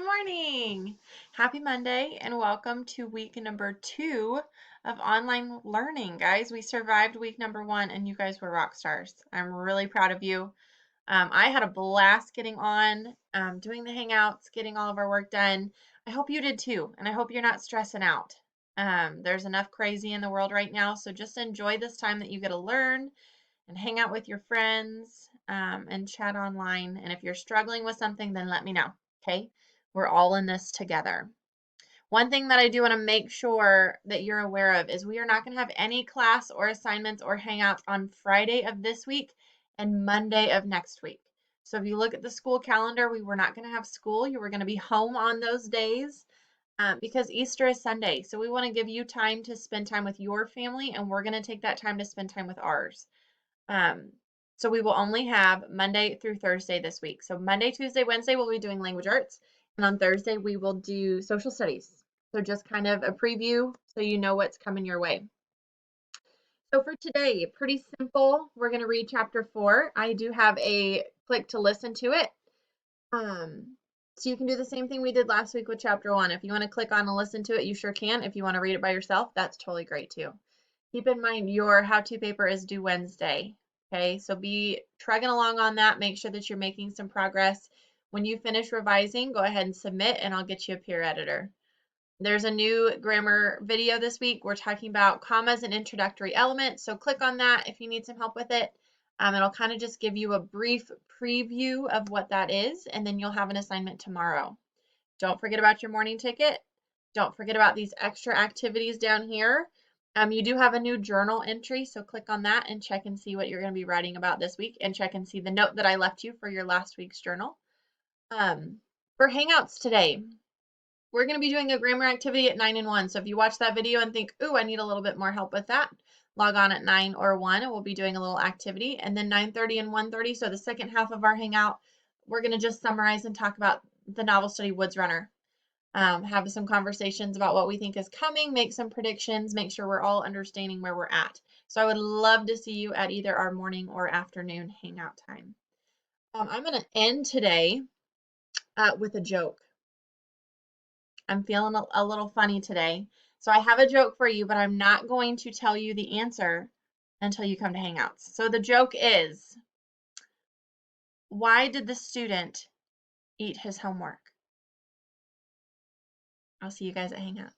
Good morning. Happy Monday and welcome to week number 2 of online learning. Guys, we survived week number 1 and you guys were rock stars. I'm really proud of you. I had a blast getting on, doing the hangouts, getting all of our work done. I hope you did too, and I hope you're not stressing out. There's enough crazy in the world right now, so just enjoy this time that you get to learn and hang out with your friends and chat online. And if you're struggling with something, then let me know, okay? We're all in this together. One thing that I do want to make sure that you're aware of is we are not going to have any class or assignments or hangouts on Friday of this week and Monday of next week. So if you look at the school calendar, we were not going to have school. You were going to be home on those days because Easter is Sunday. So we want to give you time to spend time with your family, and we're going to take that time to spend time with ours. Um, so we will only have Monday through Thursday this week. So Monday, Tuesday, Wednesday, we'll be doing language arts. And on Thursday, we will do social studies. So just kind of a preview so you know what's coming your way. So for today, pretty simple. We're going to read chapter 4. I do have a click to listen to it. So you can do the same thing we did last week with chapter 1. If you want to click on and listen to it, you sure can. If you want to read it by yourself, that's totally great too. Keep in mind your how-to paper is due Wednesday. Okay, so be trugging along on that. Make sure that you're making some progress. When you finish revising, go ahead and submit and I'll get you a peer editor. There's a new grammar video this week. We're talking about commas and introductory elements. So click on that if you need some help with it. It'll kind of just give you a brief preview of what that is, and then you'll have an assignment tomorrow. Don't forget about your morning ticket. Don't forget about these extra activities down here. You do have a new journal entry, so click on that and check and see what you're going to be writing about this week, and check and see the note that I left you for your last week's journal. For Hangouts today, we're going to be doing a grammar activity at 9 and 1. So if you watch that video and think, ooh, I need a little bit more help with that, log on at 9 or 1 and we'll be doing a little activity. And then 9:30 and 1:30, so the second half of our Hangout, we're going to just summarize and talk about the novel study Woods Runner. Have some conversations about what we think is coming, make some predictions, make sure we're all understanding where we're at. So I would love to see you at either our morning or afternoon hangout time. I'm going to end today with a joke. I'm feeling a little funny today. So I have a joke for you, but I'm not going to tell you the answer until you come to Hangouts. So the joke is, why did the student eat his homework? I'll see you guys at Hangouts.